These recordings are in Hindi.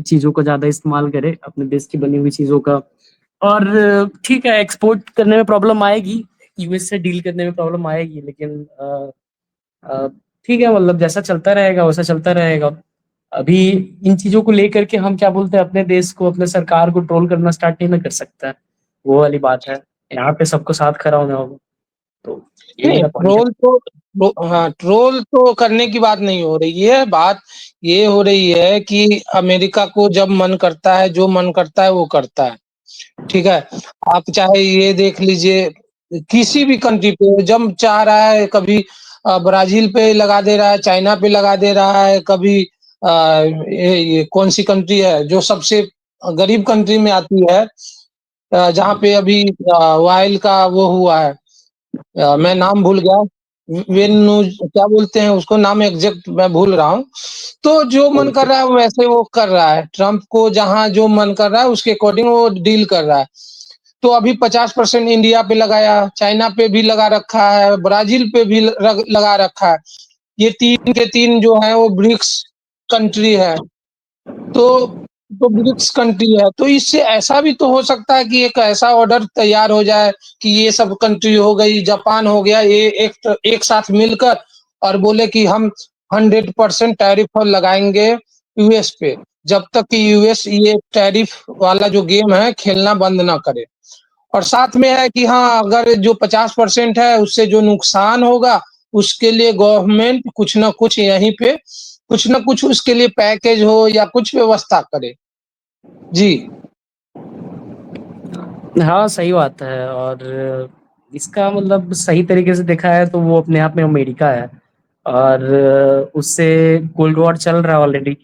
चीज़ों का ज़्यादा इस्तेमाल करे, अपने देश की बनी हुई चीज़ों का। और ठीक है, एक्सपोर्ट करने में प्रॉब्लम आएगी, यूएस से डील करने में प्रॉब्लम आएगी, लेकिन अ, ठीक है, मतलब जैसा चलता रहेगा वैसा चलता रहेगा। अभी इन चीज़ों को लेकर के हम क्या बोलते हैं, अपने देश को, अपने सरकार को ट्रोल करना स्टार्ट नहीं ना कर सकता है, वो वाली बात है। यहाँ पे सबको साथ खड़ा होना होगा, तो ये नहीं, मेरा पॉइंट है। हाँ, ट्रोल तो करने की बात नहीं हो रही है। बात ये हो रही है कि अमेरिका को जब मन करता है, जो मन करता है वो करता है, ठीक है? आप चाहे ये देख लीजिए, किसी भी कंट्री पे जब चाह रहा है, कभी ब्राज़ील पे लगा दे रहा है, चाइना पे लगा दे रहा है, कभी ये कौन-सी कंट्री है जो सबसे गरीब कंट्री में आती है, जहाँ पे अभी ऑयल का वो हुआ है, मैं नाम भूल गया, वेन्यूज़ क्या बोलते हैं उसको, नाम एग्ज़ैक्ट मैं भूल रहा हूँ। तो जो मन कर रहा है वैसे वो कर रहा है। ट्रम्प को जहाँ जो मन कर रहा है उसके अकॉर्डिंग वो डील कर रहा है। तो अभी 50% इंडिया पे लगाया, चाइना पे भी लगा रखा है, ब्राज़ील पे भी लगा रखा है। ये 3 के 3 जो है वो ब्रिक्स कंट्री है। तो ब्रिक्स कंट्री है, तो इससे ऐसा भी तो हो सकता है कि एक ऐसा ऑर्डर तैयार हो जाए कि ये सब कंट्री हो गई, जापान हो गया, ये एक साथ मिलकर और बोले कि हम 100% टैरिफ लगाएँगे यूएस पे, जब तक कि यूएस ये टैरिफ वाला जो गेम है खेलना बंद ना करे। और साथ में है कि हाँ, अगर जो 50% है उससे जो नुकसान होगा, उसके लिए गवर्नमेंट कुछ न कुछ यहीं पे कुछ न कुछ उसके लिए पैकेज हो या कुछ व्यवस्था करे। जी। हाँ, सही बात है। और इसका मतलब सही तरीके से देखा है तो वो अपने आप में अमेरिका है, और उससे कोल्ड वॉर चल रहा है ऑलरेडी।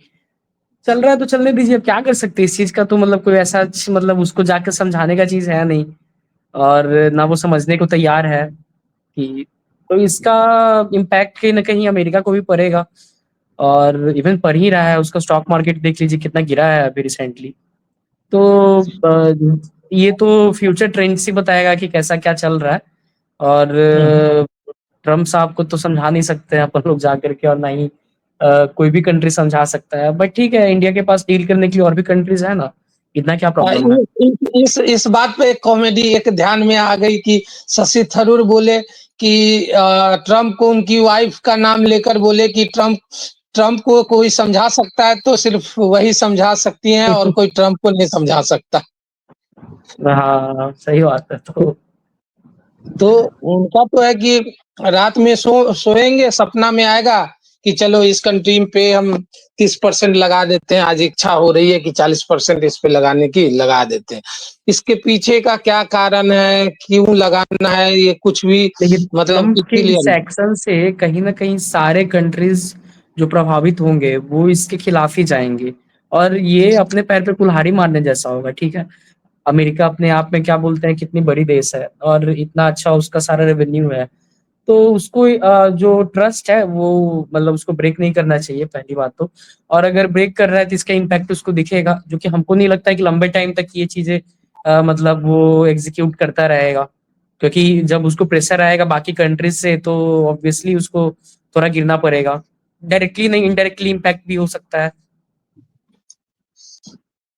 चल रहा है तो चलने दीजिए, अब क्या कर सकते हैं इस चीज़ का, तो मतलब कोई ऐसा मतलब उसको जाके समझाने का चीज़ है नहीं, और ना वो समझने को तैयार है कि, तो इसका इम्पैक्ट कहीं न कहीं अमेरिका को भी पड़ेगा, और इवन पड़ ही रहा है। उसका स्टॉक मार्केट देख लीजिए कितना गिरा है अभी रिसेंटली। तो ये तो फ्यूचर ट्रेंड्स ही बताएगा कि कैसा क्या चल रहा है। और हुँ। ट्रम्प साहब को तो समझा नहीं सकते हैं अपन लोग जा करके, और ना ही कोई भी कंट्री समझा सकता है। बट ठीक है, इंडिया के पास डील करने के लिए और भी कंट्रीज है ना, इतना क्या प्रॉब्लम है। इस बात पे एक कॉमेडी एक ध्यान में आ गई कि शशि थरूर बोले कि ट्रम्प को उनकी वाइफ का नाम लेकर बोले कि ट्रम्प ट्रम्प को कोई समझा सकता है तो सिर्फ वही समझा सकती हैं और कोई ट्रम्प को नहीं समझा सकता। हाँ, सही बात है। तो उनका तो है कि रात में सोएंगे, सपना में आएगा कि चलो इस कंट्री पे हम 30% लगा देते हैं, आज इच्छा हो रही है कि 40% इस पे लगाने की, लगा देते हैं। इसके पीछे का क्या कारण है, क्यों लगाना है, ये कुछ भी देखिए, मतलब ट्रम्प कि के क्लियर इस नहीं। एक्शन से कहीं न कहीं सारे कंट्रीज़ जो प्रभावित होंगे, वो इसके खिलाफ ही जाएँगे, और ये अपने पैर पे कुल्हाड़ी मारने जैसा होगा, ठीक है? अमेरिका अपने आप में क्या बोलते हैं, कितनी बड़ी देश है, और इतना अच्छा उसका सारा रेवेन्यू है। तो उसको जो ट्रस्ट है वो मतलब उसको ब्रेक नहीं करना चाहिए, पहली बात तो। और अगर ब्रेक कर रहा है तो इसका इम्पैक्ट उसको दिखेगा, जो कि हमको नहीं लगता है कि लंबे टाइम तक ये चीज़ें मतलब वो एग्ज़ीक्यूट करता रहेगा। क्योंकि जब उसको प्रेशर आएगा बाकी कंट्रीज़ से तो ऑब्वियसली उसको थोड़ा गिरना पड़ेगा। डायरेक्टली नहीं, इनडायरेक्टली इम्पैक्ट भी हो सकता है।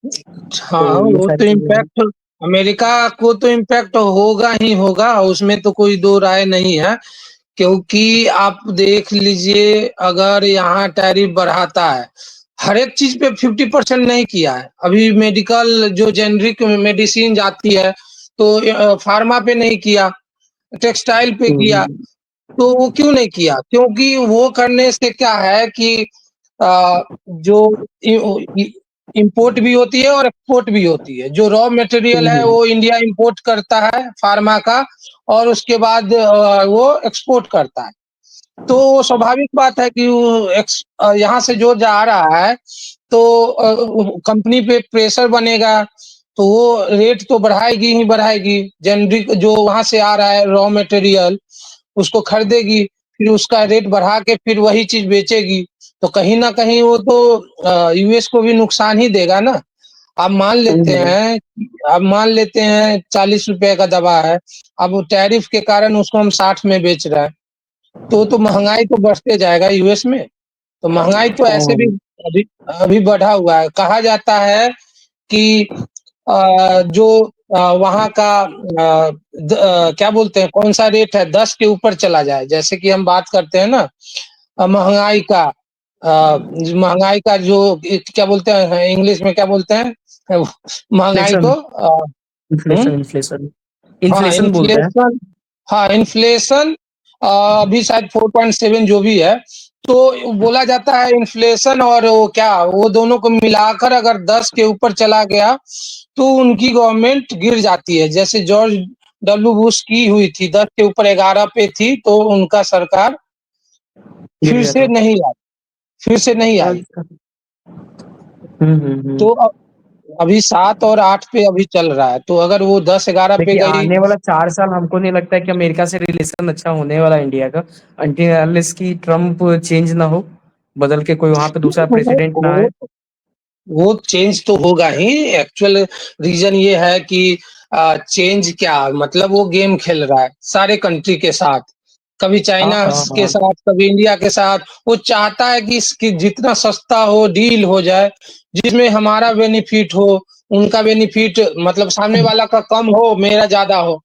तो हाँ, ये वो सारी तो चीज़ें हैं। इम्पैक्ट अमेरिका को तो इम्पैक्ट होगा ही होगा, उसमें तो कोई दो राय नहीं है। क्योंकि आप देख लीजिए, अगर यहाँ टैरिफ बढ़ाता है, हर एक चीज़ पे 50% नहीं किया है। अभी मेडिकल जो जेनेरिक मेडिसिन जाती है, तो फार्मा पे नहीं किया, टेक्सटाइल पे किया। हुँ, तो वो क्यों नहीं किया? क्योंकि वो करने से क्या है कि जो इ इम्पोर्ट भी होती है और एक्सपोर्ट भी होती है। जो रॉ मटेरियल है हुँ, वो इंडिया इम्पोर्ट करता है फार्मा का, और उसके बाद वो एक्सपोर्ट करता है। तो स्वाभाविक बात है कि यहाँ से जो जा रहा है, तो कंपनी पे प्रेशर बनेगा, तो वो रेट तो बढ़ाएगी ही बढ़ाएगी। जेनेरिक जो वहाँ से आ रहा है रॉ मटेरियल, उसको खरीदेगी, फिर उसका रेट बढ़ा के फिर वही चीज़ बेचेगी। तो कहीं न कहीं वो तो यूएस को भी नुकसान ही देगा ना। हुँ। अब मान लेते हैं ₹40 का दवा है, अब वो टैरिफ के कारण उसको हम 60 में बेच रहे हैं, तो महँगाई तो बढ़ते जाएगा यूएस में। तो महँगाई तो ऐसे भी ओह! अभी अभी बढ़ा हुआ है। कहा जाता है कि जो वहाँ का क्या बोलते हैं, कौन-सा रेट है 10 के ऊपर चला जाए, जैसे कि हम बात करते हैं ना महँगाई का महँगाई का जो क्या बोलते हैं इंग्लिश में क्या बोलते हैं? महँगाई को इन्फ्लेशन, हुँ? इन्फ्लेशन। हाँ, इन्फ्लेशन बोलते हैं। इन्फ्लेशन हाँ, इन्फ्लेशन अभी शायद 4.7 जो भी है, तो बोला जाता है इन्फ्लेशन और वो दोनों को मिलाकर अगर 10 के ऊपर चला गया, तो उनकी गवर्नमेंट गिर जाती है। जैसे जॉर्ज डब्ल्यू बुश की हुई थी, 10 के ऊपर 11 पे थी, तो उनका सरकार गिर फिर गया से था। नहीं आई फिर से नहीं आई। अच्छा। हुँ। तो अभी 7 और 8 पे अभी चल रहा है, तो अगर वो 10-11 पे देखिए, गई आने वाला 4 साल हमको नहीं लगता है कि अमेरिका से रिलेशन अच्छा होने वाला है इंडिया का, अनटिल अनलेस कि ट्रम्प चेंज ना हो, बदल के कोई वहाँ पे दूसरा वो प्रेसिडेंट ना वो आए। वो चेंज तो होगा ही। एक्चुअल रीज़न ये है कि चेंज क्या मतलब वो गेम खेल रहा है सारे कंट्री के साथ। कभी हाँ, चाइना हाँ, के हाँ। साथ, कभी इंडिया के साथ। वो चाहता है कि इसकी जितना सस्ता हो, डील हो जाए, जिसमें हमारा बेनिफिट हो, उनका बेनिफिट मतलब सामने वाला का कम हो, मेरा ज़्यादा हो।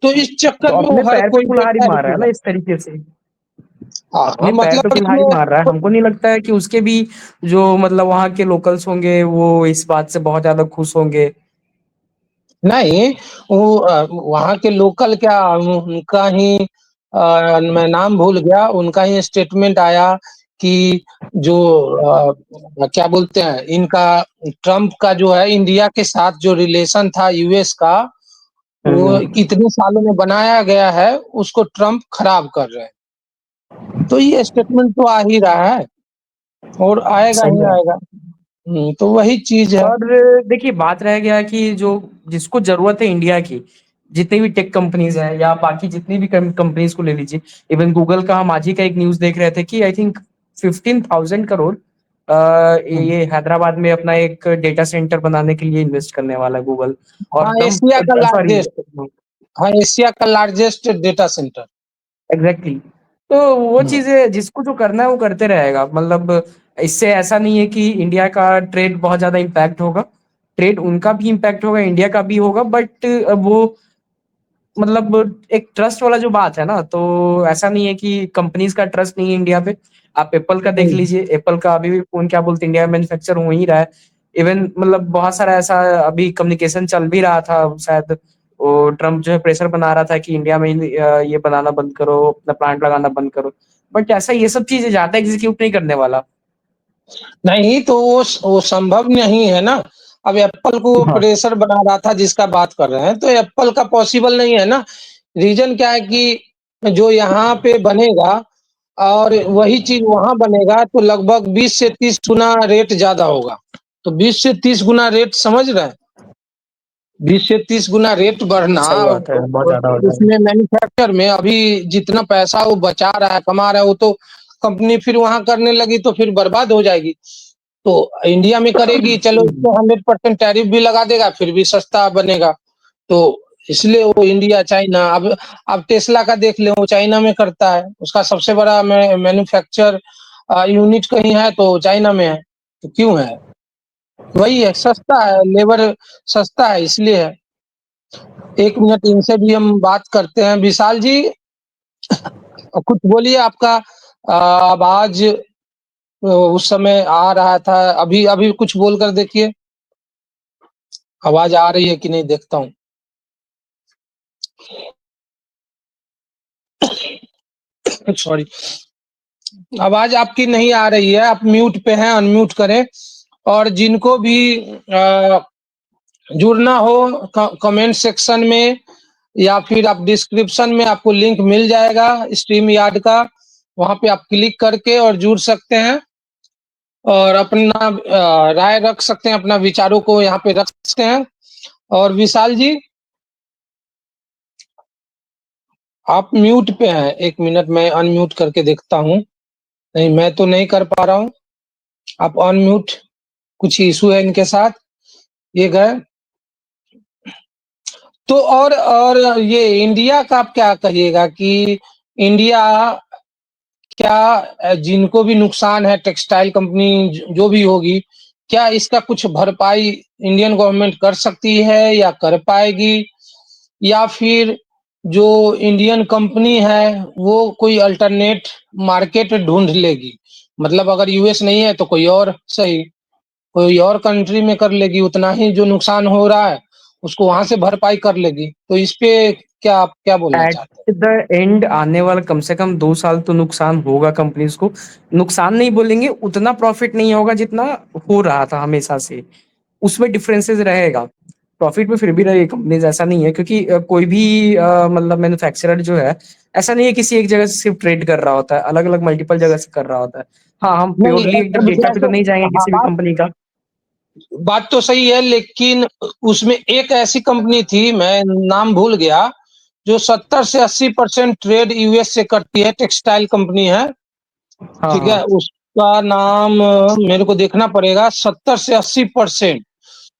तो इस तो चक्कर में अपने वो हर पैर पे कोई कुल्हाड़ी देता मार रहा है ना रुकेगा। इस तरीके से, हाँ, अपने पैर पे मतलब कुल्हाड़ी इसमें मार रहा है। हमको नहीं लगता है कि उसके भी जो मतलब वहाँ के लोकल्स होंगे, वो इस बात से बहुत ज़्यादा खुश होंगे। नहीं, वो वहाँ के लोकल क्या उनका ही मैं नाम भूल गया, उनका ही स्टेटमेंट आया कि जो क्या बोलते हैं, इनका ट्रम्प का जो है इंडिया के साथ जो रिलेशन था यूएस का, वो हुँ, इतने सालों में बनाया गया है, उसको ट्रम्प खराब कर रहे हैं। तो ये स्टेटमेंट तो आ ही रहा है और आएगा सही ही बात आएगा। है। तो वही चीज़ है। और देखिए, बात रह गया कि जो जिसको ज़रूरत है इंडिया की, जितनी भी टेक कंपनीज़ हैं या बाकी जितनी भी कंपनीज़ को ले लीजिए, इवन गूगल का हम आज ही का एक न्यूज़ देख रहे थे कि आई थिंक 15,000 करोड़ हुँ। ये हैदराबाद में अपना एक डेटा सेंटर बनाने के लिए इन्वेस्ट करने वाला है गूगल। और हाँ, ट्रम्प एशिया का सॉरी, लार्जेस्ट हाँ, एशिया का लार्जेस्ट डेटा सेंटर। एग्ज़ैक्टली। तो वो हुँ। चीज़ें जिसको जो करना है वो करते रहेगा। मतलब इससे ऐसा नहीं है कि इंडिया का ट्रेड बहुत ज़्यादा इम्पैक्ट होगा। ट्रेड उनका भी इम्पैक्ट होगा, इंडिया का भी होगा, बट वो मतलब एक ट्रस्ट वाला जो बात है ना, तो ऐसा नहीं है कि कंपनीज़ का ट्रस्ट नहीं है इंडिया पे। आप एप्पल का देख हुँ। लीजिए, एप्पल का अभी भी फ़ोन क्या बोलते हैं इंडिया में मैन्युफैक्चर हो ही रहा है। इवन मतलब बहुत सारा ऐसा अभी कम्युनिकेशन चल भी रहा था, शायद वो ट्रम्प जो है प्रेशर बना रहा था कि इंडिया में ही ये बनाना बंद करो, अपना प्लांट लगाना बंद करो। बट ऐसा ये सब चीज़ें ज़्यादा एग्ज़ीक्यूट नहीं करने वाला। नहीं, तो वो संभव नहीं है ना। अब एप्पल को वो हाँ, प्रेशर बना रहा था जिसका बात कर रहे हैं, तो एप्पल का पॉसिबल नहीं है ना। रीज़न क्या है कि जो यहाँ पे बनेगा और वही चीज़ वहाँ बनेगा तो लगभग 20 से 30 गुना रेट ज़्यादा होगा। तो 20 से 30 गुना रेट समझ रहे हैं? 20 से 30 गुना रेट बढ़ना सही बात है, बहुत ज़्यादा हो जाएगा। उसमें मैन्युफैक्चर में अभी जितना पैसा वो बचा रहा है, कमा रहा है, वो तो कंपनी फिर वहाँ करने लगी तो फिर बर्बाद हो जाएगी। तो इंडिया में करेगी, चलो हुँ, इसमें 100% टैरिफ भी लगा देगा, फिर भी सस्ता बनेगा। तो इसलिए वो इंडिया, चाइना अब टेस्ला का देख लें, वो चाइना में करता है। उसका सबसे बड़ा मैन्युफैक्चर यूनिट कहीं है तो चाइना में है। तो क्यों है? वही है, सस्ता है, लेबर सस्ता है इसलिए है। 1 मिनट इनसे भी हम बात करते हैं। विशाल जी कुछ बोलिए आपका आवाज़ उस समय आ रहा था, अभी अभी कुछ बोल कर देखिए, आवाज़ आ रही है कि नहीं देखता हूँ। सॉरी, आवाज़ आपकी नहीं आ रही है, आप म्यूट पे हैं, अनम्यूट करें। और जिनको भी जुड़ना हो कमेंट सेक्शन में या फिर आप डिस्क्रिप्शन में आपको लिंक मिल जाएगा स्ट्रीम यार्ड का, वहाँ पे आप क्लिक करके और जुड़ सकते हैं और अपना राय रख सकते हैं, अपना विचारों को यहाँ पे रख सकते हैं। और विशाल जी आप म्यूट पे हैं, 1 मिनट मैं अनम्यूट करके देखता हूँ। नहीं, मैं तो नहीं कर पा रहा हूँ। आप अनम्यूट, कुछ इश्यू है इनके साथ, ये गए। तो और ये इंडिया का आप क्या कहिएगा कि इंडिया क्या जिनको भी नुकसान है टेक्सटाइल कंपनी जो भी होगी, क्या इसका कुछ भरपाई इंडियन गवर्नमेंट कर सकती है या कर पाएगी? या फिर जो इंडियन कंपनी है वो कोई अल्टरनेट मार्केट ढूँढ लेगी? मतलब अगर यूएस नहीं है तो कोई और सही, कोई और कंट्री में कर लेगी, उतना ही जो नुकसान हो रहा है उसको वहाँ से भरपाई कर लेगी। तो इस पे क्या आप क्या बोलना एट चाहते हैं? द एंड आने वाला कम से कम 2 साल तो नुकसान होगा कंपनीज़ को। नुकसान नहीं बोलेंगे, उतना प्रॉफ़िट नहीं होगा जितना हो रहा था हमेशा से। उसमें डिफरेंसेस रहेगा। प्रॉफ़िट में फिर भी रहेगी कंपनीज़, ऐसा नहीं है क्योंकि कोई भी मतलब मैन्युफैक्चरर जो है, ऐसा नहीं है किसी एक जगह से सिर्फ़ ट्रेड कर रहा होता है, अलग-अलग मल्टीपल जगह से कर रहा होता है। हाँ, हम नहीं, प्योरली एकदम अब डेटा पे तो जैसे नहीं जाएँगे हाँ, किसी भी कंपनी का। बात तो सही है, लेकिन उसमें एक ऐसी कंपनी थी, मैं नाम भूल गया, जो 70 से 80% ट्रेड यूएस से करती है, टेक्सटाइल कंपनी है, हाँ, ठीक है? हाँ। उसका नाम मेरे को देखना पड़ेगा, 70 से 80%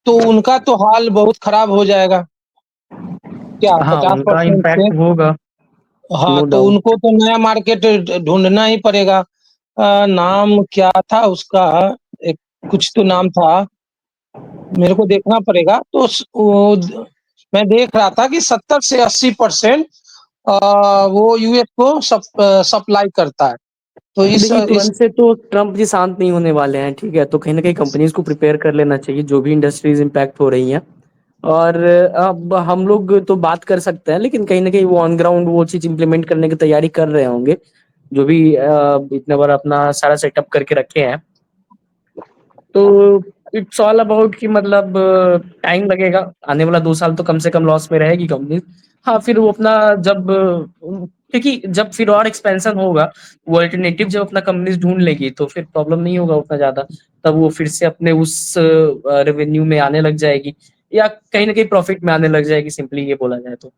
तो उनका तो हाल बहुत खराब हो जाएगा। क्या हाँ, उनका 50% से? इम्पैक्ट होगा, हाँ, नो तो डाउट। उनको तो नया मार्केट ढूँढना ही पड़ेगा। नाम क्या था उसका? एक कुछ तो नाम था, मेरे को देखना पड़ेगा। तो मैं देख रहा था कि 70 से 80% वो यूएस को सप्लाई करता है। तो देखिए, इस तुरंत से तो ट्रम्प जी शांत नहीं होने वाले हैं, ठीक है? तो कहीं न कहीं कंपनीज़ को प्रिपेयर कर लेना चाहिए, जो भी इंडस्ट्रीज़ इम्पैक्ट हो रही हैं। और अब हम लोग तो बात कर सकते हैं, लेकिन कहीं न कहीं वो ऑन ग्राउंड वो चीज़ इम्प्लीमेंट करने की तैयारी कर रहे होंगे, जो भी इतना बार अपना सारा सेटअप करके रखे हैं। तो इट्स ऑल अबाउट कि मतलब टाइम लगेगा, आने वाला 2 साल तो कम से कम लॉस में रहेगी कंपनी। हाँ, फिर वो अपना जब क्योंकि जब फिर और एक्सपेंशन होगा, वो अल्टरनेटिव जब अपना कंपनीज़ ढूँढ लेगी, तो फिर प्रॉब्लम नहीं होगा उतना ज़्यादा। तब वो फिर से अपने उस रेवेन्यू में आने लग जाएगी या कहीं न कहीं प्रॉफिट में आने लग जाएगी, सिंपली ये बोला जाए तो।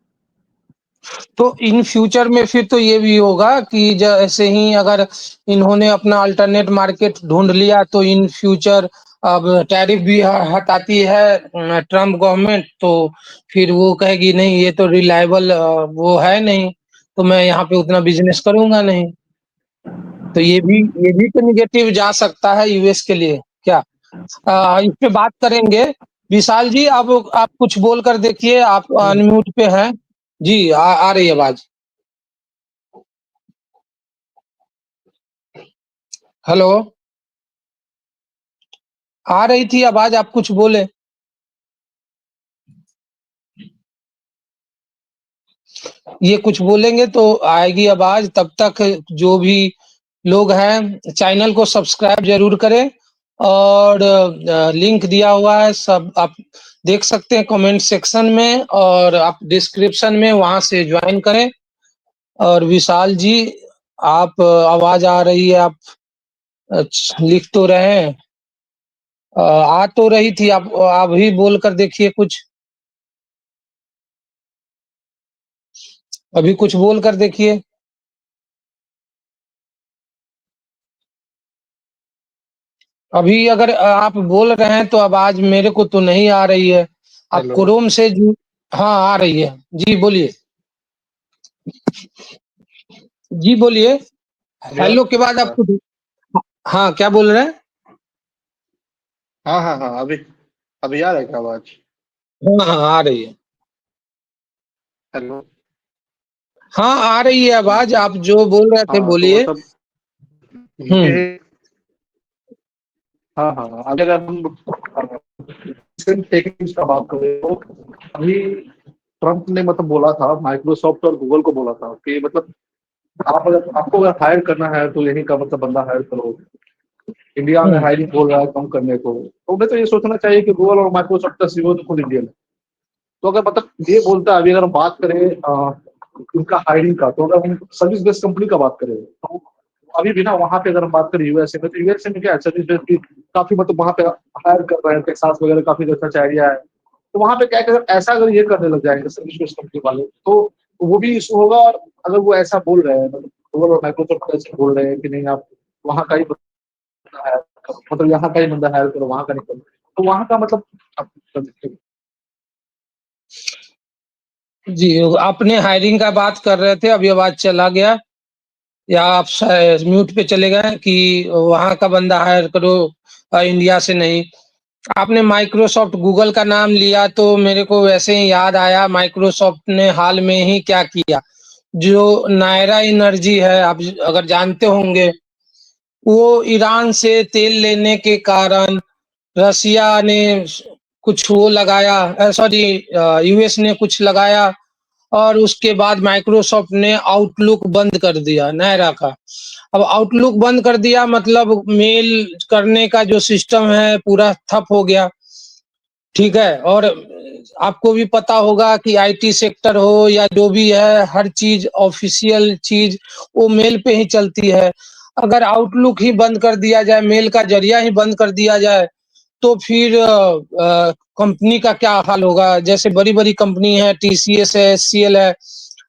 तो इन फ्यूचर में फिर तो ये भी होगा कि जैसे ही अगर इन्होंने अपना अल्टरनेट मार्केट ढूँढ लिया, तो इन फ्यूचर अब टैरिफ भी हटाती है ट्रम्प गवर्नमेंट, तो फिर वो कहेगी नहीं, ये तो रिलायबल वो है नहीं, तो मैं यहाँ पे उतना बिज़नेस करूँगा नहीं। तो ये भी तो नेगेटिव जा सकता है यूएस के लिए, क्या? इस पे बात करेंगे। विशाल जी, अब आप कुछ बोल कर देखिए, आप हुँ। अनम्यूट पे हैं। जी, आ रही है आवाज़। हेलो, आ रही थी आवाज़, आप कुछ बोले। ये कुछ बोलेंगे तो आएगी आवाज़, तब तक जो भी लोग हैं चैनल को सब्सक्राइब ज़रूर करें, और लिंक दिया हुआ है, सब आप देख सकते हैं कमेंट सेक्शन में, और आप डिस्क्रिप्शन में वहाँ से जॉइन करें। और विशाल जी, आप आवाज़ आ रही है, आप लिख तो रहे हैं। आ तो रही थी, आप भी बोल कर देखिए कुछ। अभी कुछ बोल कर देखिए। अभी अगर आप बोल रहे हैं तो आवाज़ मेरे को तो नहीं आ रही है। आप हेलो। क्रोम से हाँ, आ रही है। जी, बोलिए। जी, बोलिए। अभी आ हेलो के बाद आप हाँ, कुछ हाँ, क्या बोल रहे हैं? हाँ, हाँ, हाँ, अभी आ रहा है क्या आवाज़? हाँ, हाँ, आ रही है। हेलो। हाँ, आ रही है आवाज़, आप जो बोल रहे थे हाँ, तो बोलिए। मतलब हुँ, ये हाँ, हाँ, हाँ, अगर हम टेक्निक्स का बात करें तो अभी ट्रम्प ने मतलब बोला था माइक्रोसॉफ्ट और गूगल को बोला था कि मतलब आप अगर आपको अगर हायर करना है तो यहीं का मतलब बंदा हायर करो। इंडिया में हुँ, हायरिंग बोल रहा है कम करने को, तो उन्हें तो ये सोचना चाहिए कि गूगल और माइक्रोसॉफ्ट का सीईओ तो खुद इंडियन है। तो अगर मतलब ये बोलता है, अभी अगर हम बात करें इनका हायरिंग का, तो अगर हम सर्विस बेस्ड कंपनी का बात करें तो अभी भी ना वहाँ पे अगर हम बात करें यूएसए में, तो यूएसए में क्या है, सर्विस बेस्ड की काफी मतलब वहाँ पे हायर कर रहे हैं, टेक्सास वगैरह काफी अच्छा एरिया है। तो वहाँ पे क्या है कि अगर ऐसा अगर ये करने लग जाएंगे सर्विस बेस्ड कंपनी वाले, तो वो भी इशू होगा। और अगर वो ऐसा बोल रहे हैं, मतलब गूगल और माइक्रोसॉफ्ट ऐसे बोल रहे हैं कि नहीं, आप वहाँ का ही बंदा हायर करो, मतलब यहाँ का ही बंदा हायर करो, वहाँ का नहीं करो, तो वहाँ का मतलब जी, आपने हायरिंग का बात कर रहे थे, अभी आवाज़ चला गया। या आप म्यूट पे चले गए कि वहां का बंदा हायर करो, इंडिया से नहीं। आपने माइक्रोसॉफ्ट गूगल का नाम लिया तो मेरे को वैसे ही याद आया, माइक्रोसॉफ्ट ने हाल में ही क्या किया, जो नायरा एनर्जी है, आप अगर जानते होंगे, वो ईरान से तेल लेने के कारण रसिया ने कुछ वो लगाया, सॉरी, यूएस ने कुछ लगाया, और उसके बाद माइक्रोसॉफ्ट ने आउटलुक बंद कर दिया नायरा का। अब आउटलुक बंद कर दिया मतलब मेल करने का जो सिस्टम है पूरा ठप हो गया, ठीक है। और आपको भी पता होगा कि आईटी सेक्टर हो या जो भी है, हर चीज ऑफिशियल चीज वो मेल पे ही चलती है। अगर आउटलुक ही बंद कर दिया जाए, मेल का जरिया ही बंद कर दिया जाए, तो फिर कंपनी का क्या हाल होगा। जैसे बड़ी-बड़ी कंपनी है, टीसीएस है, एचसीएल है,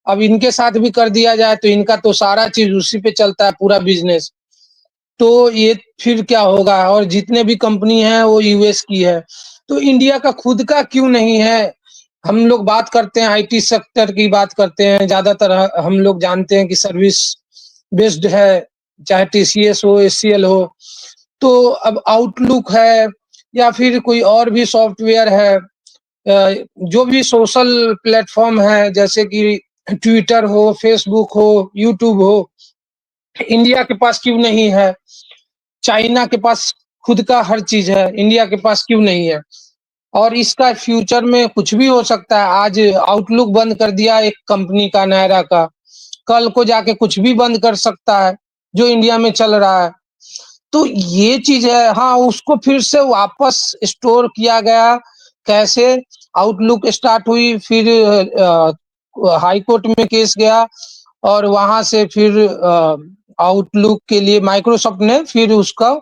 अब इनके साथ भी कर दिया जाए तो इनका तो सारा चीज उसी पे चलता है, पूरा बिजनेस। तो ये फिर क्या होगा, और जितने भी कंपनी है वो यूएस की है, तो इंडिया का खुद का क्यों नहीं है। हम लोग बात करते हैं आईटी सेक्टर की, बात करते हैं ज्यादातर, हम लोग जानते हैं कि सर्विस बेस्ड है, चाहे टीसीएस हो, एचसीएल हो। तो अब आउटलुक है या फिर कोई और भी सॉफ्टवेयर है, जो भी सोशल प्लेटफॉर्म है, जैसे कि ट्विटर हो, फेसबुक हो, यूट्यूब हो, इंडिया के पास क्यों नहीं है। चाइना के पास खुद का हर चीज है, इंडिया के पास क्यों नहीं है। और इसका फ्यूचर में कुछ भी हो सकता है। आज आउटलुक बंद कर दिया एक कंपनी का, नायरा का, कल को जाके कुछ भी बंद कर सकता है जो इंडिया में चल रहा है। तो ये चीज है। हाँ, उसको फिर से वापस स्टोर किया गया कैसे, आउटलुक स्टार्ट हुई, फिर हाई कोर्ट में केस गया, और वहां से फिर आउटलुक के लिए माइक्रोसॉफ्ट ने फिर उसका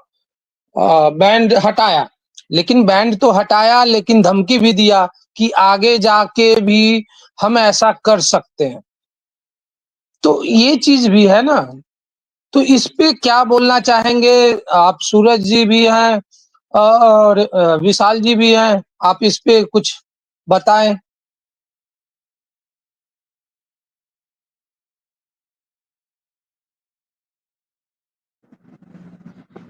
बैंड हटाया। लेकिन बैंड तो हटाया, लेकिन धमकी भी दिया कि आगे जाके भी हम ऐसा कर सकते हैं। तो ये चीज भी है ना। तो इस पे क्या बोलना चाहेंगे आप? सूरज जी भी हैं और विशाल जी भी हैं, आप इस पे कुछ बताएं।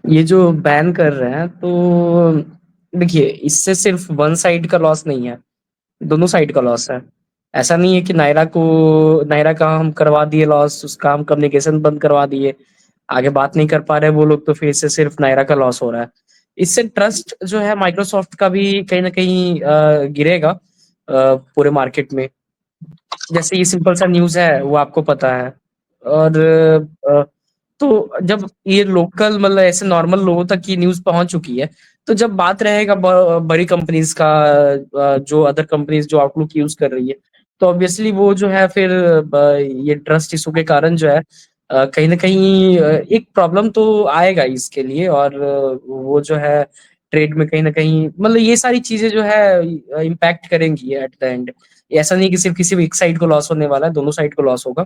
ये जो बैन कर रहे हैं तो देखिए, इससे सिर्फ वन साइड का लॉस नहीं है, दोनों साइड का लॉस है। ऐसा नहीं है कि नायरा का हम करवा दिए लॉस, उसका हम कम्युनिकेशन बंद करवा दिए, आगे बात नहीं कर पा रहे वो लोग, तो फिर इससे सिर्फ नायरा का लॉस हो रहा है। इससे ट्रस्ट जो है माइक्रोसॉफ्ट का भी कहीं न कहीं गिरेगा पूरे मार्केट में। जैसे ये सिंपल सा न्यूज़ है, वो आपको पता है। और तो जब ये लोकल मतलब ऐसे नॉर्मल लोगों तक ये न्यूज़ पहुँच चुकी है, तो जब बात रहेगा बड़ी कंपनीज़ का, जो अदर कंपनीज़ जो आउटलुक यूज़ कर रही है, तो ऑब्वियसली वो जो है फिर ये ट्रस्ट इश्यू के कारण जो है कहीं न कहीं एक प्रॉब्लम तो आएगा इसके लिए, और वो जो है ट्रेड में कहीं न कहीं मतलब ये सारी चीज़ें जो है इम्पैक्ट करेंगी एट द एंड। ऐसा नहीं है कि सिर्फ किसी भी एक साइड को लॉस होने वाला है, दोनों साइड को लॉस होगा।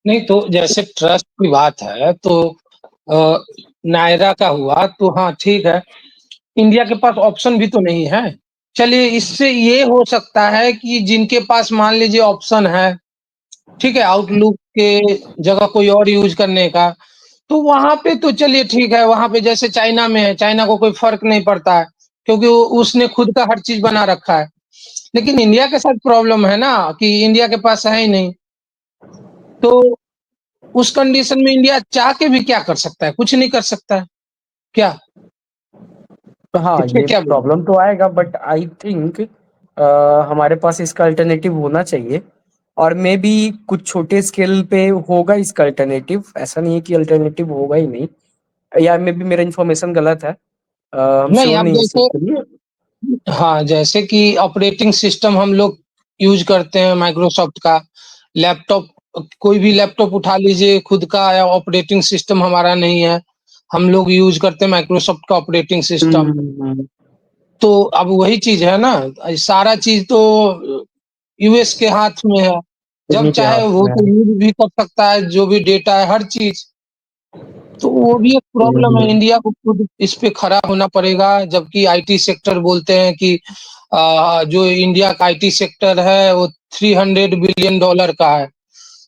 नहीं तो जैसे ट्रस्ट की बात है तो नायरा का हुआ तो हाँ ठीक है, इंडिया के पास ऑप्शन भी तो नहीं है। चलिए, इससे ये हो सकता है कि जिनके पास मान लीजिए ऑप्शन है, ठीक है, आउटलुक के जगह कोई और यूज करने का, तो वहां पे तो चलिए ठीक है, वहां पे जैसे चाइना में है, चाइना को कोई फर्क नहीं पड़ता है, क्योंकि उसने खुद का हर चीज बना रखा है। लेकिन इंडिया के साथ प्रॉब्लम है ना कि इंडिया के पास है ही नहीं। तो उस कंडीशन में इंडिया चाह के भी क्या कर सकता है? कुछ नहीं कर सकता है। क्या तो हाँ, इस पे ये क्या बोलूं? प्रॉब्लम तो आएगा, बट आई थिंक हमारे पास इसका अल्टरनेटिव होना चाहिए, और मे बी कुछ छोटे स्केल पे होगा इसका अल्टरनेटिव। ऐसा नहीं है कि अल्टरनेटिव होगा ही नहीं, या मे बी मेरा इन्फॉर्मेशन गलत है, हम नहीं, श्योर आप नहीं इस चीज़ जैसे, के लिए। हाँ, जैसे कि ऑपरेटिंग सिस्टम हम लोग यूज करते हैं माइक्रोसॉफ्ट का, लैपटॉप, कोई भी लैपटॉप उठा लीजिए, खुद का ऑपरेटिंग सिस्टम हमारा नहीं है, हम लोग यूज करते हैं माइक्रोसॉफ्ट का ऑपरेटिंग सिस्टम। हुँ। तो अब वही चीज है ना, सारा चीज तो यूएस के हाथ में है। जब इन्हीं के चाहे हाथ वो में तो है। यूज भी कर सकता है, जो भी डेटा है, हर चीज। तो वो भी एक प्रॉब्लम है, हुँ। इंडिया को खुद इस पे खड़ा होना पड़ेगा। जबकि आईटी सेक्टर बोलते हैं कि जो इंडिया का आईटी सेक्टर है वो $300 बिलियन का है।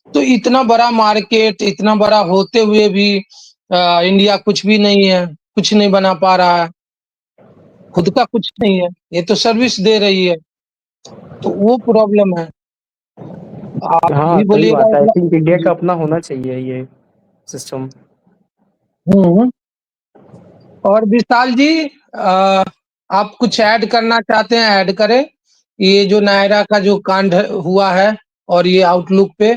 तो इतना बड़ा मार्केट, इतना बड़ा होते हुए भी इंडिया कुछ भी नहीं है, कुछ नहीं बना पा रहा है, खुद का कुछ नहीं है, ये तो सर्विस दे रही है, तो वो प्रॉब्लम है। आप हाँ, भी सही बोलिएगा बात है। आई मतलब थिंक इंडिया जी। का अपना होना चाहिए ये सिस्टम। हुँ। और विशाल जी आप कुछ ऐड करना चाहते हैं, ऐड करें। ये जो नायरा का जो कांड हुआ है और ये आउटलुक पे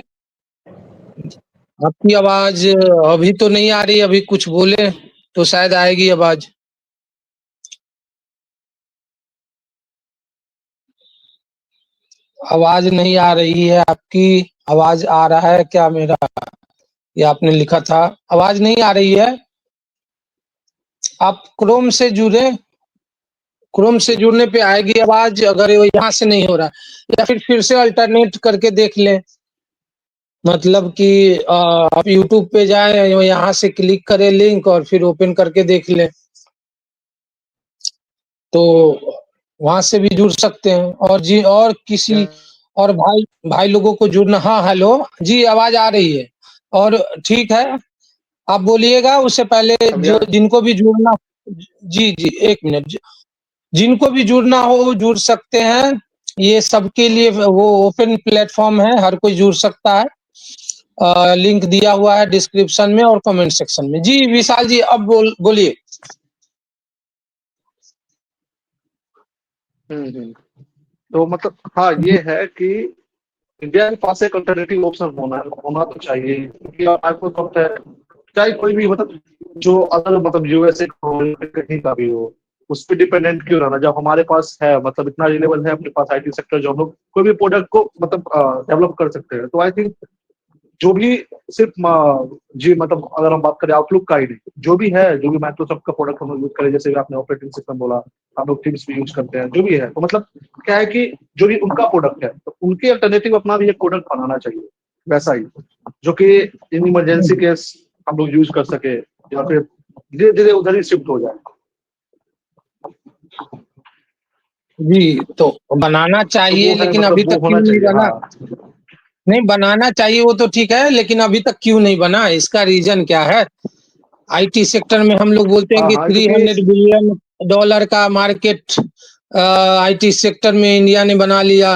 आपकी आवाज़ अभी तो नहीं आ रही, अभी कुछ बोले तो शायद आएगी आवाज़। आवाज़ नहीं आ रही है आपकी, आवाज़ आ रहा है क्या मेरा? ये आपने लिखा था, आवाज़ नहीं आ रही है। आप क्रोम से जुड़ें, क्रोम से जुड़ने पे आएगी आवाज़, अगर वो यहाँ से नहीं हो रहा या फिर से अल्टरनेट करके देख लें। मतलब कि आप यूट्यूब पे जाएँ, यहाँ से क्लिक करें लिंक और फिर ओपन करके देख लें। तो वहाँ से भी जुड़ सकते हैं और जी और किसी और भाई भाई लोगों को जुड़ना हाँ, हेलो, जी आवाज़ आ रही है और ठीक है, आप बोलिएगा उससे पहले अभी जो जिनको भी जुड़ना जी, जी, 1 मिनट जिनको भी जुड़ना हो वो जुड़ सकते हैं। ये सबके लिए वो ओपन प्लेटफ़ॉर्म है, हर कोई जुड़ सकता है। लिंक दिया हुआ है डिस्क्रिप्शन में और कमेंट सेक्शन में। जी, विशाल जी अब बोलिए। तो मतलब हाँ, ये है कि इंडिया के पास एक अल्टरनेटिव ऑप्शन होना होना तो चाहिए, क्योंकि माइक्रोसॉफ्ट है, चाहे कोई भी मतलब जो अदर मतलब यूएसए हो कहीं का भी हो, उस पर डिपेंडेंट क्यों रहना जब हमारे पास है, मतलब इतना रिलेबल है अपने पास आईटी सेक्टर, जो हम लोग कोई भी प्रोडक्ट को मतलब डेवलप कर सकते हैं। तो आई थिंक जो भी सिर्फ जी मतलब अगर हम बात करें आउटलुक का ही नहीं, जो भी है, जो भी माइक्रोसॉफ्ट का प्रोडक्ट हम लोग यूज करें, जैसे आपने ऑपरेटिंग सिस्टम बोला, हम लोग टीम्स भी यूज करते हैं, जो भी है, तो मतलब क्या है कि जो भी उनका प्रोडक्ट है, तो उनके अल्टरनेटिव अपना भी एक प्रोडक्ट बनाना चाहिए वैसा ही, जो कि इन इमरजेंसी केस हम लोग यूज कर सके, या फिर धीरे धीरे उधर ही शिफ्ट हो जाए। जी, तो बनाना तो चाहिए वो है, लेकिन अभी मतलब वो तक होना क्यों नहीं चाहिए, बना? हाँ। नहीं बनाना चाहिए वो तो ठीक है, लेकिन अभी तक क्यों नहीं बना? इसका रीज़न क्या है? आईटी सेक्टर में हम लोग बोलते हैं हाँ कि हाँ, क्योंकि 300 बिलियन डॉलर का मार्केट आईटी सेक्टर में इंडिया ने बना लिया,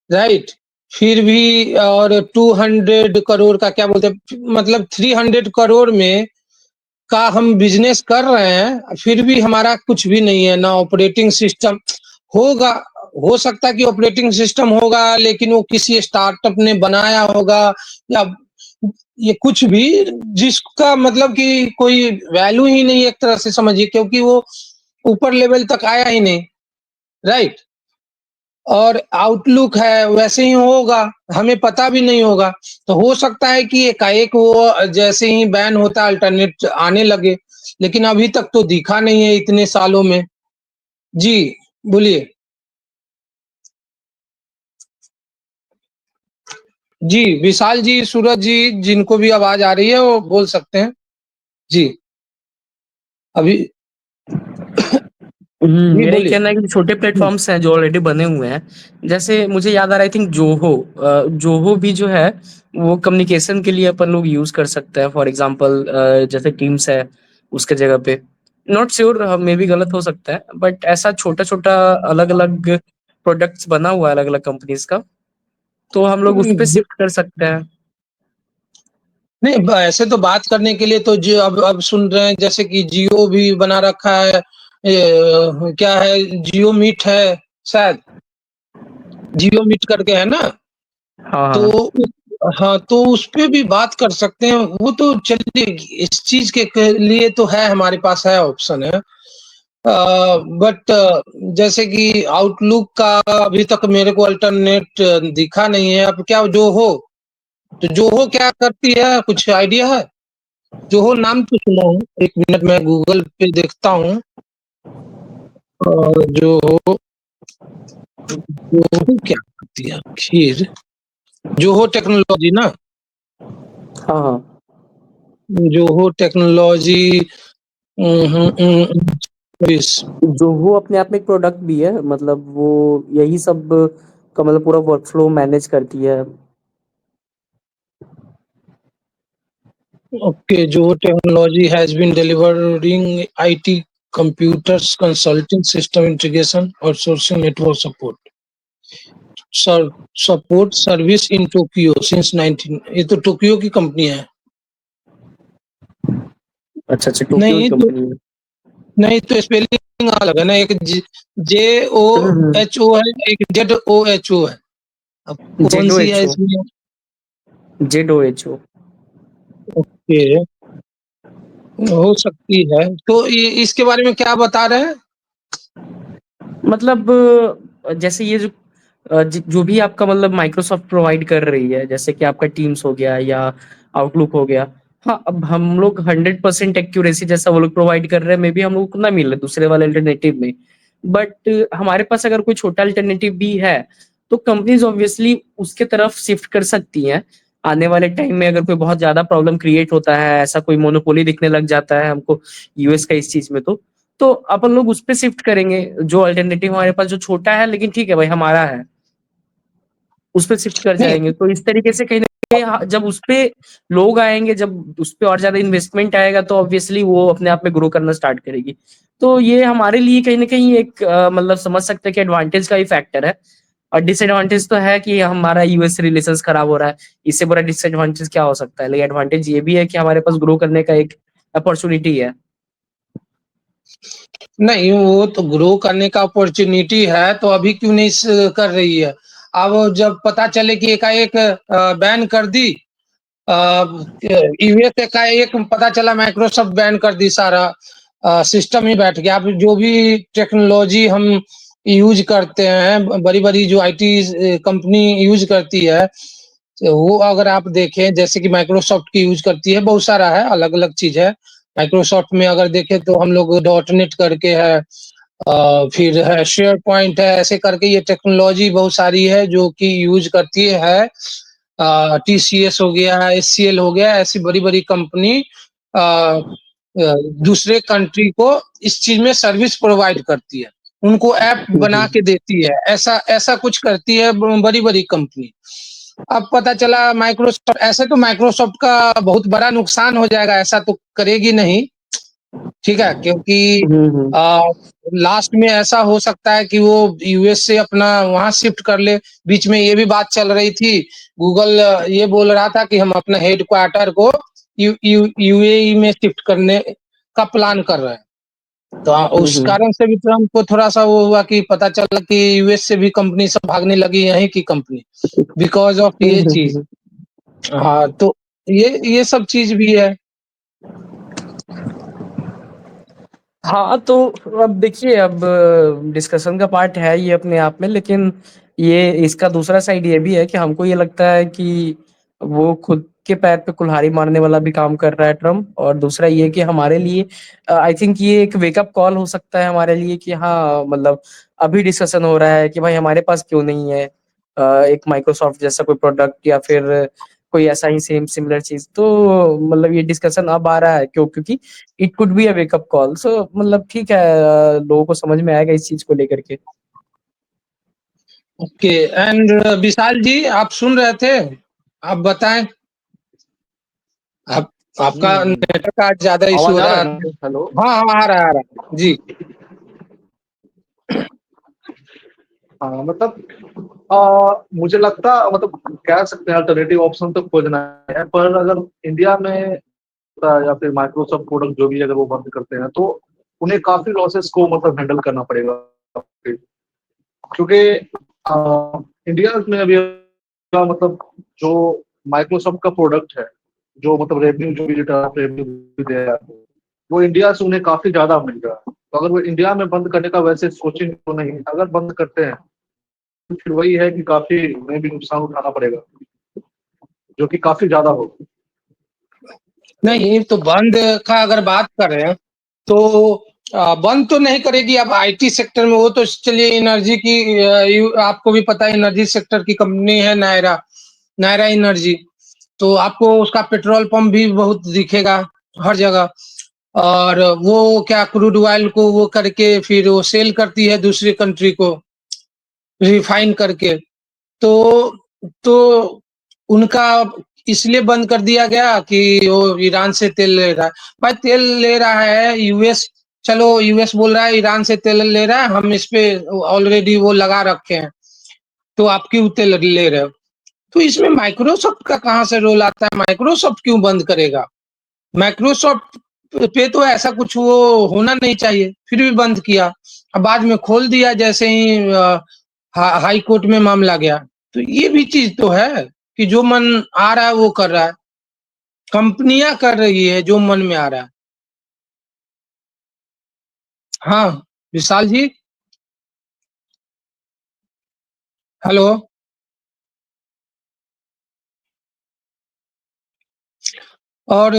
राइट? फिर भी और 200 करोड़ का क्या बोलते हैं मतलब 300 करोड़ में का हम बिज़नेस कर रहे हैं, फिर भी हमारा कुछ भी नहीं है, ना ऑपरेटिंग सिस्टम होगा, हो सकता है कि ऑपरेटिंग सिस्टम होगा, लेकिन वो किसी स्टार्टअप ने बनाया होगा या ये कुछ भी जिसका मतलब कि कोई वैल्यू ही नहीं है एक तरह से समझिए क्योंकि वो ऊपर लेवल तक आया ही नहीं, राइट? और आउटलुक है वैसे ही होगा, हमें पता भी नहीं होगा। तो हो सकता है कि एकाएक वो जैसे ही बैन होता है अल्टरनेट आने लगे, लेकिन अभी तक तो दिखा नहीं है इतने सालों में। जी, बोलिए। जी, विशाल जी, सूरज जी, जिनको भी आवाज़ आ रही है वो बोल सकते हैं। जी, अभी जी मेरा ये बोलिए। कहना है कि छोटे हुँ, प्लेटफ़ॉर्म्स हैं जो ऑलरेडी बने हुए हैं। जैसे मुझे याद आ रहा है, आई थिंक जोहो, जोहो भी जो है वो कम्युनिकेशन के लिए अपन लोग यूज़ कर सकते हैं। फॉर एग्ज़ाम्पल जैसे टीम्स है उसके जगह पे। नॉट श्योर, मे बी गलत हो सकता है, बट ऐसा छोटा-छोटा अलग-अलग प्रोडक्ट्स बना हुआ है अलग-अलग कंपनीज़ का, तो हम लोग उस पे हुँ, शिफ्ट कर सकते हैं। नहीं ऐसे तो बात करने के लिए तो जो अब सुन रहे हैं जैसे कि जियो भी बना रखा है, क्या है जियो मीट है शायद, जियो मीट करके है ना? हाँ, तो हाँ। हाँ, तो उसपे भी बात कर सकते हैं, वो तो चलिए इस चीज़ के लिए तो है हमारे पास है ऑप्शन है। बट जैसे कि आउटलुक का अभी तक मेरे को अल्टरनेट दिखा नहीं है, अब क्या जोहो तो जोहो क्या करती है, कुछ आइडिया है? जोहो नाम तो सुना हूँ, 1 मिनट मैं गूगल पे देखता हूँ। जोहो जोहो क्या करती है आखिर? जोहो टेक्नोलॉजी ना? हाँ, हाँ। Zoho technology service. जोहो अपने आप में एक प्रोडक्ट भी है, मतलब वो यही सब का मतलब पूरा वर्कफ़्लो मैनेज करती है। Okay, Zoho Technology has been delivering IT computers, consulting, system integration, outsourcing, network support. Support service in Tokyo since 19। ये तो टोक्यो की कंपनी है। अच्छा अच्छा, टोक्यो की नहीं तो कंपनी है। नहीं तो स्पेलिंग अलग है ना, एक JOHO है, एक ZOHO है। अब कौन जेडो सी एच है ओ, इसमें? जेडो एच ओ। ओके, हो सकती है। तो इसके बारे में क्या बता रहे हैं? मतलब जैसे ये जो भी आपका मतलब माइक्रोसॉफ्ट प्रोवाइड कर रही है, जैसे कि आपका टीम्स हो गया या आउटलुक हो गया। हाँ, अब हम लोग 100% एक्यूरेसी जैसा वो लोग प्रोवाइड कर रहे हैं, मे बी हम लोग को ना मिल रहा है दूसरे वाले अल्टरनेटिव में। बट हमारे पास अगर कोई छोटा अल्टरनेटिव भी है, तो कंपनीज ऑब्वियसली उसके तरफ शिफ्ट कर सकती हैं। आने वाले टाइम में अगर कोई बहुत ज्यादा प्रॉब्लम क्रिएट होता है, ऐसा कोई मोनोपोली दिखने लग जाता है हमको यूएस का इस चीज में, तो अपन लोग उस पे शिफ्ट करेंगे। जो अल्टरनेटिव हमारे पास जो छोटा है लेकिन ठीक है भाई हमारा है, उस पे शिफ्ट कर नहीं, जाएंगे। तो इस तरीके से कहीं ना कहीं जब उस पे लोग आएंगे, जब उस पे और ज्यादा इन्वेस्टमेंट आएगा, तो ऑब्वियसली वो अपने आप में ग्रो करना स्टार्ट करेगी। तो ये हमारे लिए कहीं ना कहीं एक मतलब समझ सकते हैं कि एडवांटेज का ही फैक्टर है। और डिसएडवांटेज तो है कि हमारा यूएस से रिलेशंस खराब हो रहा है। इससे बड़ा डिसएडवांटेज क्या हो सकता है? लेकिन एडवांटेज ये भी है कि हमारे पास ग्रो करने का एक अपॉर्चुनिटी है। नहीं, वो तो ग्रो करने का अपॉर्चुनिटी है, तो अभी क्यों नहीं कर रही है? अब जब पता चले कि एकाएक बैन कर दी, यूएस एकाएक पता चला माइक्रोसॉफ्ट बैन कर दी, सारा सिस्टम ही बैठ गया। अब जो भी टेक्नोलॉजी हम यूज करते हैं, बड़ी-बड़ी जो आईटी कंपनी यूज करती है, तो वो अगर आप देखें, जैसे कि माइक्रोसॉफ्ट की यूज करती है, बहुत सारा है, अलग-अलग चीज़ है। माइक्रोसॉफ्ट में अगर देखें तो हम लोग डॉट नेट करके है, फिर है शेयर पॉइंट है, ऐसे करके ये टेक्नोलॉजी बहुत सारी है जो कि यूज करती है। टीसीएस हो गया, एचसीएल हो गया, ऐसी बड़ी-बड़ी कंपनी दूसरे कंट्री को इस चीज में सर्विस प्रोवाइड करती है, उनको ऐप बना के देती है, ऐसा ऐसा कुछ करती है बड़ी-बड़ी कंपनी। अब पता चला माइक्रोसॉफ्ट, ऐसे तो माइक्रोसॉफ्ट का बहुत बड़ा नुकसान हो जाएगा, ऐसा तो करेगी नहीं, ठीक है? क्योंकि हम्म। अ, लास्ट में ऐसा हो सकता है कि वो यूएस से अपना वहाँ शिफ्ट कर ले। बीच में ये भी बात चल रही थी, गूगल ये बोल रहा था कि हम अपना हेडक्वार्टर को यूएई में शिफ्ट करने का प्लान कर रहे हैं। तो उस हम्म। कारण से भी ट्रम्प को थोड़ा-सा वो हुआ कि पता चला कि यूएस से भी कंपनी सब भागने लगी, यहीं की कंपनी, बिकॉज़ ऑफ ये चीज़। हम्म। हाँ, तो ये सब चीज़ भी है। हाँ, तो अब देखिए, अब डिस्कशन का पार्ट है ये अपने आप में, लेकिन ये इसका दूसरा साइड ये भी है कि हमको ये लगता है कि वो खुद के पैर पे कुल्हाड़ी मारने वाला भी काम कर रहा है ट्रम्प। और दूसरा ये कि हमारे लिए आई थिंक ये एक वेकअप कॉल हो सकता है हमारे लिए कि हाँ, मतलब अभी डिस्कशन हो रहा है कि भाई हमारे पास क्यों नहीं है एक माइक्रोसॉफ्ट जैसा कोई प्रोडक्ट, या फिर कोई ऐसा ही सेम सिमिलर चीज। तो मतलब ये डिस्कशन अब आ रहा है क्योंकि it could be a wake up call. So मतलब ठीक है, लोगों को समझ में आएगा इस चीज को लेकर के। ओके, एंड विशाल जी, आप सुन रहे थे? आप बताएँ। आप आपका हम्म। नेटवर्क आज ज़्यादा इश्यू आवाज हो आ रहा रहा है है। ना? हेलो। हाँ, हाँ, आ रहा है। जी। हाँ, मतलब मुझे लगता, मतलब कह सकते हैं अल्टरनेटिव ऑप्शन तो खोजना है, पर अगर इंडिया में या फिर माइक्रोसॉफ्ट प्रोडक्ट जो भी अगर वो बंद करते हैं, तो उन्हें काफी लॉसेस को मतलब हैंडल करना पड़ेगा। क्योंकि इंडिया में अभी मतलब जो माइक्रोसॉफ्ट का प्रोडक्ट है, जो मतलब रेवेन्यू जो भी रेवेन्यू दे रहा है, वो इंडिया से उन्हें काफी ज्यादा मिल रहा है। तो अगर वो इंडिया में बंद करने का वैसे सोचेंगे तो नहीं, अगर बंद करते हैं तो फिर वही है कि काफी उन्हें भी नुकसान उठाना पड़ेगा, जो कि काफी ज्यादा होगा। नहीं, तो बंद का अगर बात करें, तो बंद तो नहीं करेगी अब आईटी सेक्टर में, वो तो चलिए एनर्जी की, आपको भी पता है एनर्जी सेक्टर की कंपनी है नायरा, नायरा एनर्जी। तो आपको उसका पेट्रोल पंप भी बहुत दिखेगा हर जगह। और वो क्या क्रूड ऑयल को वो करके फिर वो सेल करती है दूसरी कंट्री को, रिफाइन करके। तो तो उनका इसलिए बंद कर दिया गया कि वो ईरान से तेल ले रहा है। भाई तेल ले रहा है यूएस, चलो यूएस बोल रहा है ईरान से तेल ले रहा है, हम इस पे ऑलरेडी वो लगा रखे हैं, तो आप क्यों तेल ले रहे हो? तो इसमें माइक्रोसॉफ्ट का कहाँ से रोल आता है? माइक्रोसॉफ्ट क्यों बंद करेगा? माइक्रोसॉफ्ट पे तो ऐसा कुछ वो होना नहीं चाहिए, फिर भी बंद किया। अब बाद में खोल दिया जैसे ही हाई कोर्ट में मामला गया। तो ये भी चीज तो है कि जो मन आ रहा है वो कर रहा है, कंपनियां कर रही है जो मन में आ रहा है। हाँ विशाल जी, हेलो। और